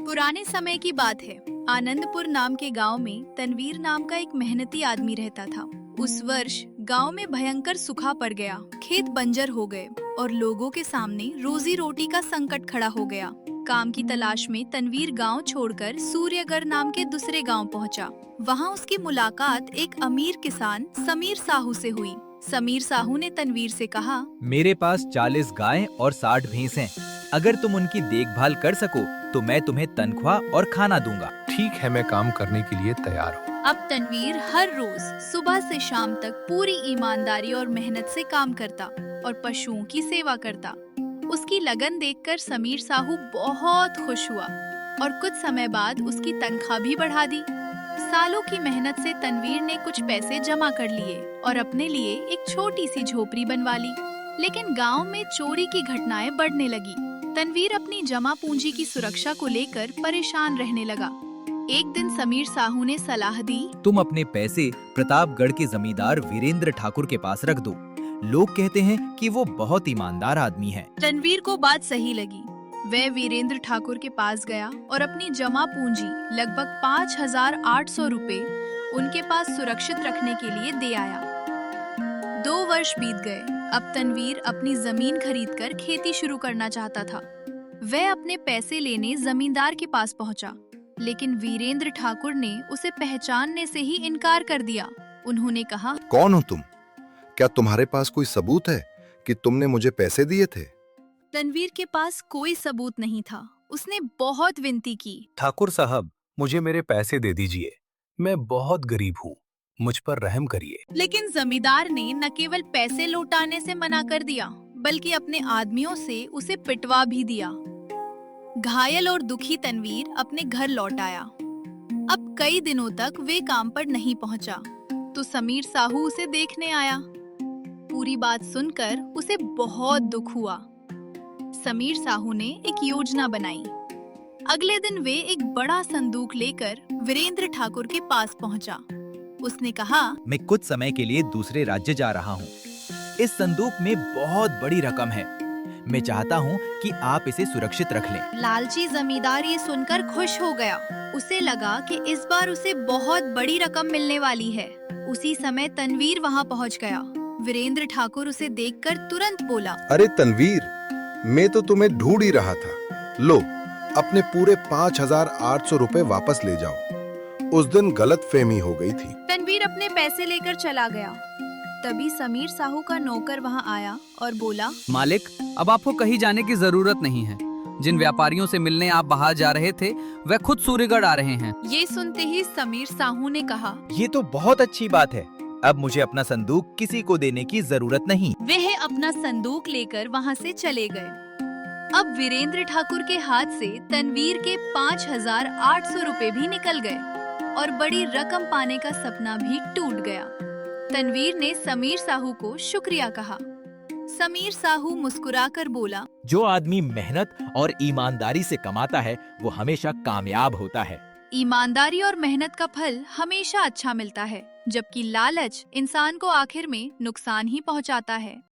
पुराने समय की बात है। आनंदपुर नाम के गांव में तनवीर नाम का एक मेहनती आदमी रहता था। उस वर्ष गांव में भयंकर सूखा पड़ गया, खेत बंजर हो गए और लोगों के सामने रोजी रोटी का संकट खड़ा हो गया। काम की तलाश में तनवीर गांव छोड़कर सूर्यगढ़ नाम के दूसरे गांव पहुंचा। वहां उसकी मुलाकात एक अमीर किसान समीर साहू से हुई। समीर साहू ने तनवीर से कहा, मेरे पास 40 गायें और 60 भैंस हैं। अगर तुम उनकी देखभाल कर सको तो मैं तुम्हें तनख्वाह और खाना दूंगा। ठीक है, मैं काम करने के लिए तैयार हूँ। अब तनवीर हर रोज सुबह से शाम तक पूरी ईमानदारी और मेहनत से काम करता और पशुओं की सेवा करता। उसकी लगन देखकर समीर साहू बहुत खुश हुआ और कुछ समय बाद उसकी तनख्वाह भी बढ़ा दी। सालों की मेहनत से तनवीर ने कुछ पैसे जमा कर लिए और अपने लिए एक छोटी सी झोपड़ी बनवा ली। लेकिन गांव में चोरी की घटनाएं बढ़ने लगी। तनवीर अपनी जमा पूंजी की सुरक्षा को लेकर परेशान रहने लगा। एक दिन समीर साहू ने सलाह दी, तुम अपने पैसे प्रतापगढ़ के जमींदार वीरेंद्र ठाकुर के पास रख दो। लोग कहते हैं कि वो बहुत ईमानदार आदमी है। तनवीर को बात सही लगी। वह वीरेंद्र ठाकुर के पास गया और अपनी जमा पूंजी लगभग 5,800 रुपए उनके पास सुरक्षित रखने के लिए दे आया। 2 वर्ष बीत गए। अब तनवीर अपनी जमीन खरीदकर खेती शुरू करना चाहता था। वह अपने पैसे लेने जमींदार के पास पहुंचा, लेकिन वीरेंद्र ठाकुर ने उसे पहचानने से ही इनकार कर दिया। उन्होंने कहा, कौन हो तुम? क्या तुम्हारे पास कोई सबूत है कि तुमने मुझे पैसे दिए थे? तनवीर के पास कोई सबूत नहीं था। उसने बहुत विनती की, ठाकुर साहब, मुझे मेरे पैसे दे दीजिए। मैं बहुत गरीब हूँ, मुझ पर रहम करिए। लेकिन जमींदार ने न केवल पैसे लौटाने से मना कर दिया, बल्कि अपने आदमियों से उसे पिटवा भी दिया। घायल और दुखी तनवीर अपने घर लौट आया। अब कई दिनों तक वे काम पर नहीं पहुंचा, तो समीर साहू उसे देखने आया। पूरी बात सुनकर उसे बहुत दुख हुआ। समीर साहू ने एक योजना बनाई। अगले दिन वे एक बड़ा संदूक लेकर वीरेंद्र ठाकुर के पास पहुंचा। उसने कहा, मैं कुछ समय के लिए दूसरे राज्य जा रहा हूँ। इस संदूक में बहुत बड़ी रकम है। मैं चाहता हूँ कि आप इसे सुरक्षित रख लें। लालची जमींदार ये सुनकर खुश हो गया। उसे लगा कि इस बार उसे बहुत बड़ी रकम मिलने वाली है। उसी समय तनवीर वहाँ पहुँच गया। वीरेंद्र ठाकुर उसे देखकर तुरंत बोला, अरे तनवीर, मैं तो तुम्हें ढूंढ ही रहा था। लो, अपने पूरे 5,800 रुपए वापस ले जाओ। उस दिन गलतफहमी हो गई थी। तनवीर अपने पैसे लेकर चला गया। तभी समीर साहू का नौकर वहाँ आया और बोला, मालिक, अब आपको कहीं जाने की जरूरत नहीं है। जिन व्यापारियों से मिलने आप बाहर जा रहे थे, वह खुद सूर्यगढ़ आ रहे हैं। ये सुनते ही समीर साहू ने कहा, ये तो बहुत अच्छी बात है। अब मुझे अपना संदूक किसी को देने की जरूरत नहीं। वह अपना संदूक लेकर वहाँ से चले गए। अब वीरेंद्र ठाकुर के हाथ से तनवीर के 5,800 रुपए भी निकल गए और बड़ी रकम पाने का सपना भी टूट गया। तनवीर ने समीर साहू को शुक्रिया कहा। समीर साहू मुस्कुराकर बोला, जो आदमी मेहनत और ईमानदारी से कमाता है वो हमेशा कामयाब होता है। ईमानदारी और मेहनत का फल हमेशा अच्छा मिलता है, जबकि लालच इंसान को आखिर में नुकसान ही पहुंचाता है।